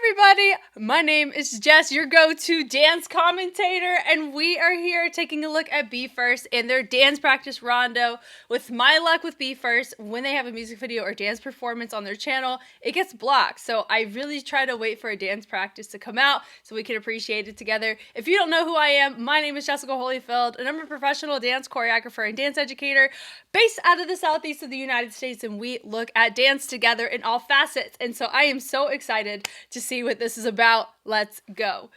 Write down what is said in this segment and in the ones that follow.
everybody, my name is Jess, your go-to dance commentator, and we are here taking a look at Be First and their dance practice Rondo. With my luck with Be First, when they have a music video or dance performance on their channel, it gets blocked. So I really try to wait for a dance practice to come out so we can appreciate it together. If you don't know who I am, my name is Jessica Holyfield, and I'm a professional dance choreographer and dance educator based out of the southeast of the United States, and we look at dance together in all facets. And so I am so excited to see what this is about. Let's go.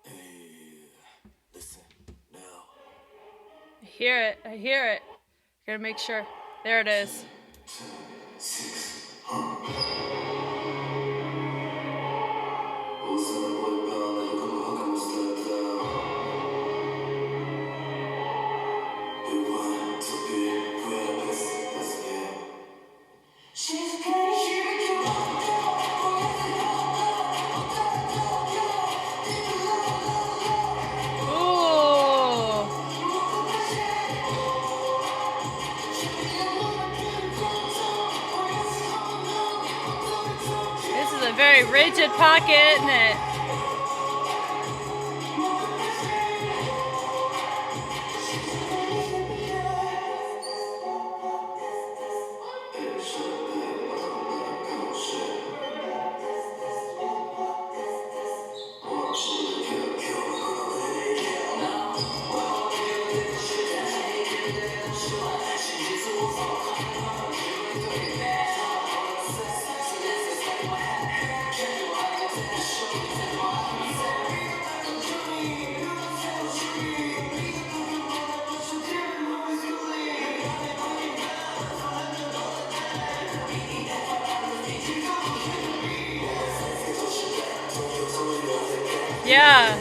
Hey, listen now. I hear it. Gotta make sure. There it is. 6. This is a very rigid pocket, isn't it? Yeah.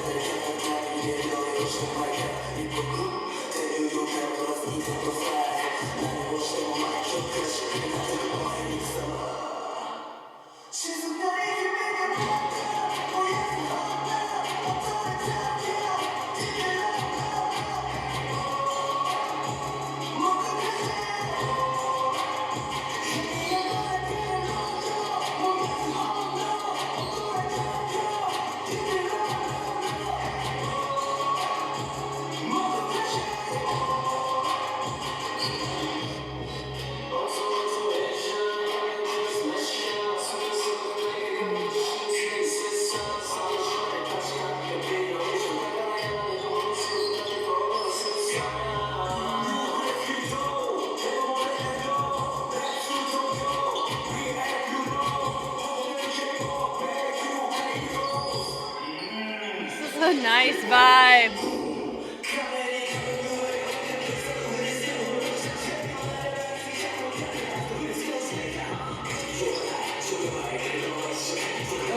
This is a nice vibe.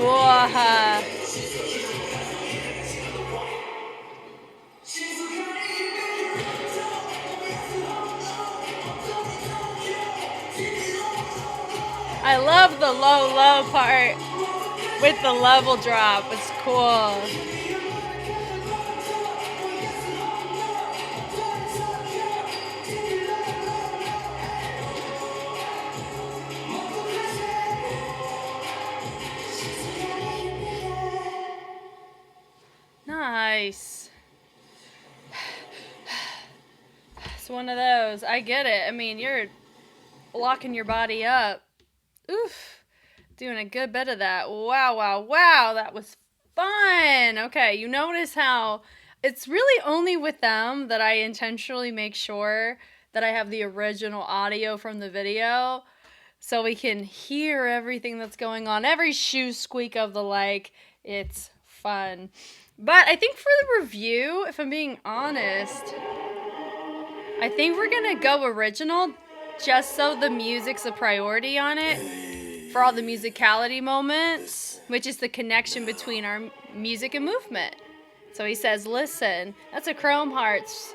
Whoa. I love the low part with the level drop. It's cool. Nice. It's one of those. I get it. I mean, you're locking your body up. Oof. Doing a good bit of that. Wow. That was fun. Okay, you notice how it's really only with them that I intentionally make sure that I have the original audio from the video so we can hear everything that's going on. Every shoe squeak of the like. It's fun. But I think for the review, if I'm being honest, I think we're going to go original just so the music's a priority on it for all the musicality moments, which is the connection between our music and movement. So he says, listen, that's a Chrome Hearts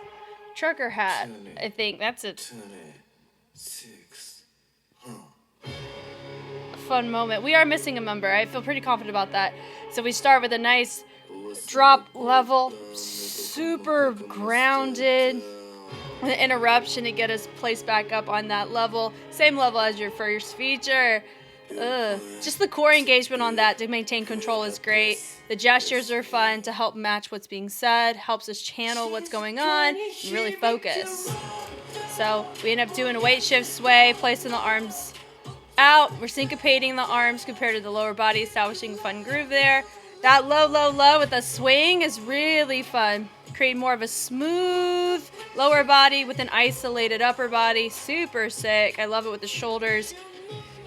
trucker hat. I think that's a fun moment. We are missing a member. I feel pretty confident about that. So we start with a nice drop level, super grounded. the interruption to get us placed back up on that level. Same level as your first feature. Just the core engagement on that to maintain control is great. The gestures are fun to help match what's being said, helps us channel what's going on, and really focus. So we end up doing a weight shift sway, placing the arms out. We're syncopating the arms compared to the lower body, establishing a fun groove there. That low, low, low with the swing is really fun. Create more of a smooth lower body with an isolated upper body. Super sick. I love it with the shoulders,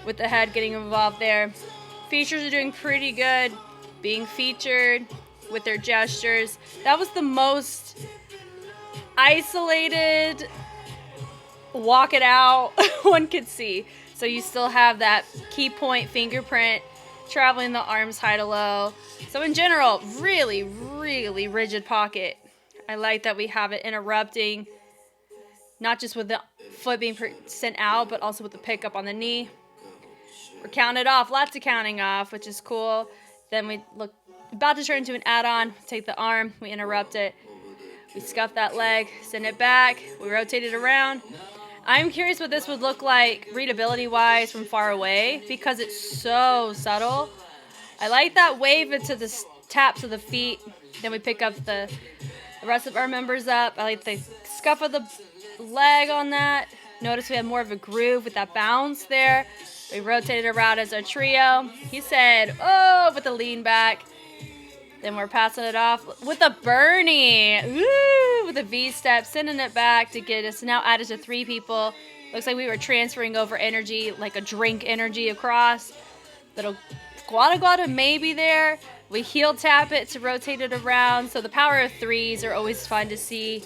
with the head getting involved there. Features are doing pretty good. Being featured with their gestures. That was the most isolated walk it out one could see. So you still have that key point fingerprint traveling the arms high to low. So in general, really, really rigid pocket. I like that we have it interrupting, not just with the foot being sent out, but also with the pickup on the knee. We're counted off, lots of counting off, which is cool. Then we look about to turn into an add-on. Take the arm, we interrupt it. We scuff that leg, send it back. We rotate it around. I'm curious what this would look like readability-wise from far away because it's so subtle. I like that wave into the taps of the feet. Then we pick up the rest of our members up. I like the scuff of the leg on that. Notice we have more of a groove with that bounce there. We rotate it around as our trio. He said, oh, with the lean back. Then we're passing it off with a Bernie. Ooh, with a V-step, sending it back to get us now added to 3 people. Looks like we were transferring over energy, like a drink energy across. Little guada guada maybe there. We heel tap it to rotate it around. So the power of 3s are always fun to see.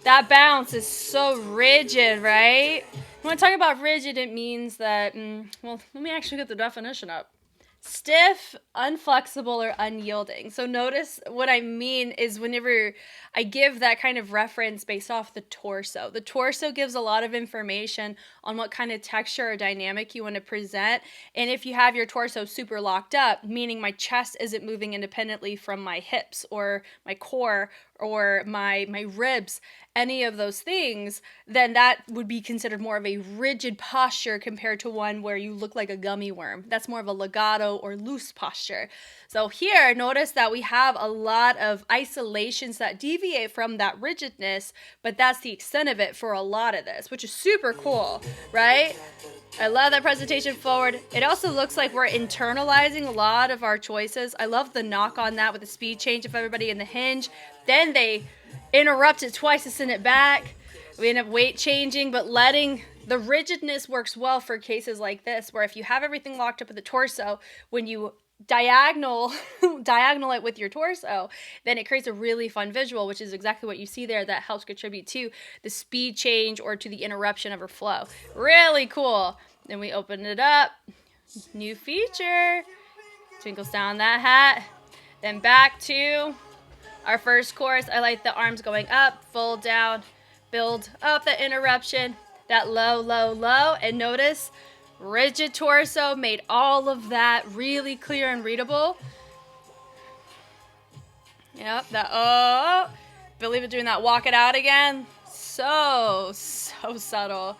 That bounce is so rigid, right? When I talk about rigid, it means that, well, let me actually get the definition up. Stiff, unflexible, or unyielding. So notice what I mean is whenever I give that kind of reference based off the torso. The torso gives a lot of information on what kind of texture or dynamic you want to present. And if you have your torso super locked up, meaning my chest isn't moving independently from my hips or my core or my ribs, any of those things, then that would be considered more of a rigid posture compared to one where you look like a gummy worm. That's more of a legato or loose posture. So here, notice that we have a lot of isolations that deviate from that rigidness, but that's the extent of it for a lot of this, which is super cool, right? I love that presentation forward. It also looks like we're internalizing a lot of our choices. I love the knock on that with the speed change of everybody in the hinge. Then they interrupt it twice to send it back. We end up weight changing, but letting the rigidness works well for cases like this, where if you have everything locked up at the torso, when you diagonal it with your torso, then it creates a really fun visual, which is exactly what you see there that helps contribute to the speed change or to the interruption of her flow. Really cool. Then we open it up. New feature. Twinkles down that hat. Then back to our first course. I like the arms going up, fold down, build up the interruption, that low, low, low, and notice rigid torso made all of that really clear and readable. Yep, that, believe it, doing that walk it out again. So subtle.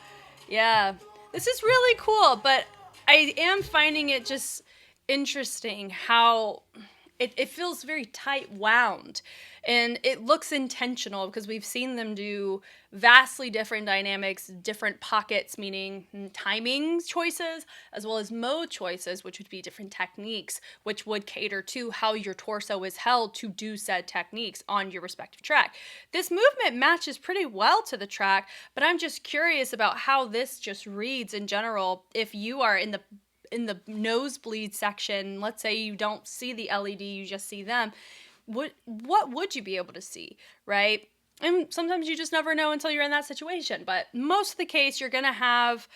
Yeah, this is really cool, but I am finding it just interesting how it feels very tight wound, and it looks intentional because we've seen them do vastly different dynamics, different pockets, meaning timing choices, as well as mode choices, which would be different techniques, which would cater to how your torso is held to do said techniques on your respective track. This movement matches pretty well to the track, but I'm just curious about how this just reads in general if you are in the nosebleed section. Let's say you don't see the LED, you just see them. What would you be able to see, right? And sometimes you just never know until you're in that situation. But most of the case, you're going to have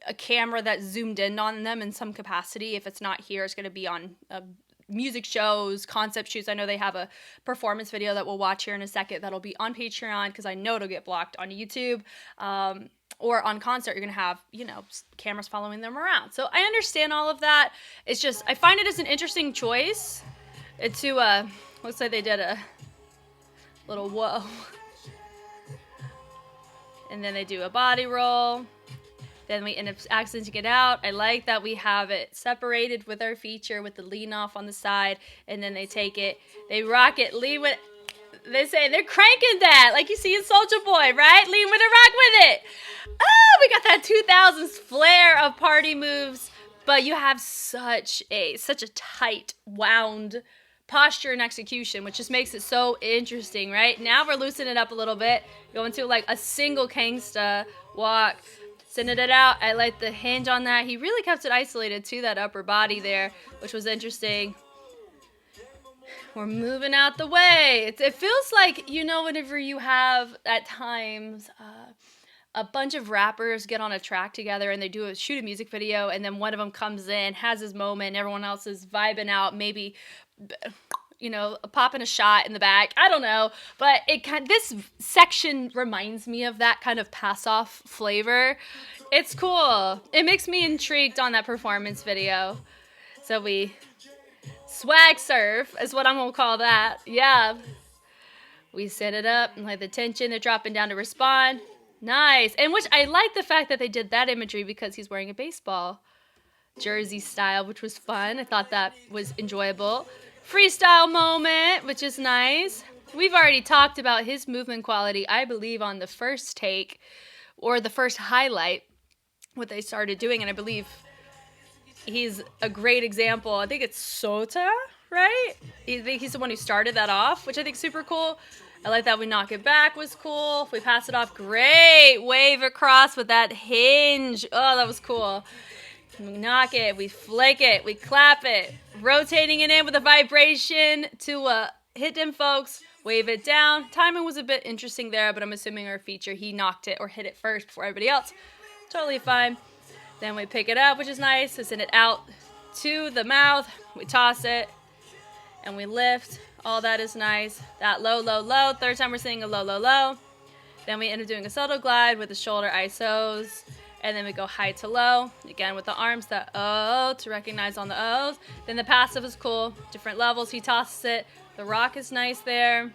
a camera that's zoomed in on them in some capacity. If it's not here, it's going to be on music shows, concept shoots. I know they have a performance video that we'll watch here in a second that'll be on Patreon because I know it'll get blocked on YouTube. Or on concert, you're going to have, cameras following them around. So I understand all of that. It's just, I find it as an interesting choice to, let's say they did a little whoa. And then they do a body roll. Then we end up accenting it out. I like that we have it separated with our feature with the lean off on the side. And then they take it, they rock it, lean with, they say they're cranking that like you see in Soulja Boy, right? Lean with it, rock with it. Oh, we got that 2000s flair of party moves, but you have such a tight, wound posture and execution, which just makes it so interesting, right? Now we're loosening it up a little bit, going to like a single gangsta walk, sending it out. I like the hinge on that. He really kept it isolated to that upper body there, which was interesting. We're moving out the way. It feels like, you know, whenever you have at times a bunch of rappers get on a track together and they shoot a music video, and then one of them comes in, has his moment, and everyone else is vibing out, maybe, you know, popping a shot in the back. I don't know, but this section reminds me of that kind of pass-off flavor. It's cool. It makes me intrigued on that performance video. So we swag surf is what I'm gonna call that. Yeah. We set it up and like the tension, they're dropping down to respond. Nice. And which I like the fact that they did that imagery because he's wearing a baseball jersey style, which was fun. I thought that was enjoyable. Freestyle moment, which is nice. We've already talked about his movement quality, I believe, on the first take or the first highlight, what they started doing. And I believe he's a great example. I think it's Sota, right? I think he's the one who started that off, which I think is super cool. I like that we knock it back was cool. We pass it off, great. Wave across with that hinge. Oh, that was cool. We knock it, we flake it, we clap it. Rotating it in with a vibration to hit them folks. Wave it down. Timing was a bit interesting there, but I'm assuming our feature, he knocked it or hit it first before everybody else. Totally fine. Then we pick it up, which is nice. We send it out to the mouth. We toss it and we lift. All that is nice. That low, low, low. Third time we're singing a low, low, low. Then we end up doing a subtle glide with the shoulder ISOs. And then we go high to low. Again with the arms, that O to recognize on the O's. Then the passive is cool. Different levels. He tosses it. The rock is nice there.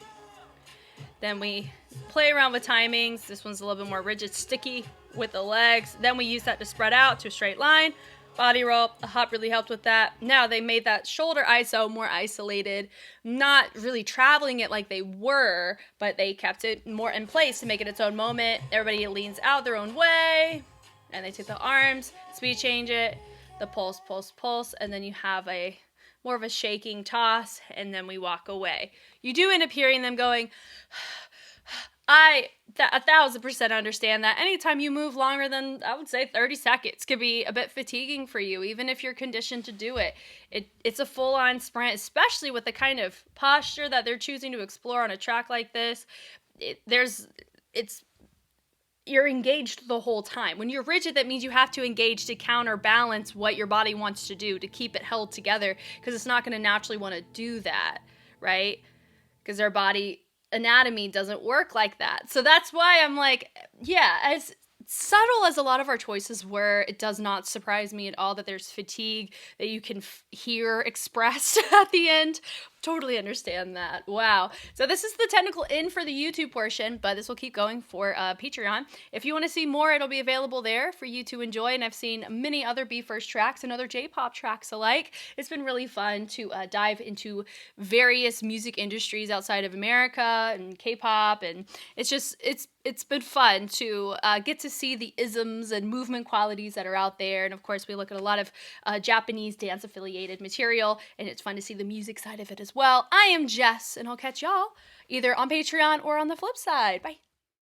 Then we play around with timings. This one's a little bit more rigid, sticky with the legs. Then we use that to spread out to a straight line. Body roll, the hop really helped with that. Now they made that shoulder ISO more isolated, not really traveling it like they were, but they kept it more in place to make it its own moment. Everybody leans out their own way, and they take the arms, speed change it, the pulse, pulse, pulse, and then you have a more of a shaking toss, and then we walk away. You do end up hearing them going, I 1,000% understand that. Anytime you move longer than, I would say, 30 seconds could be a bit fatiguing for you, even if you're conditioned to do it. It's a full-on sprint, especially with the kind of posture that they're choosing to explore on a track like this. You're engaged the whole time. When you're rigid, that means you have to engage to counterbalance what your body wants to do, to keep it held together, because it's not going to naturally want to do that, right? Because their body anatomy doesn't work like that. So that's why I'm like, yeah, as subtle as a lot of our choices were, it does not surprise me at all that there's fatigue that you can hear expressed at the end. Totally understand that. Wow. So this is the technical in for the YouTube portion, but this will keep going for Patreon. If you want to see more, it'll be available there for you to enjoy. And I've seen many other BE:FIRST tracks and other J-pop tracks alike. It's been really fun to dive into various music industries outside of America and K-pop, and it's been fun to get to see the isms and movement qualities that are out there. And of course, we look at a lot of Japanese dance affiliated material, and it's fun to see the music side of it as well. I am Jess, and I'll catch y'all either on Patreon or on the flip side. Bye.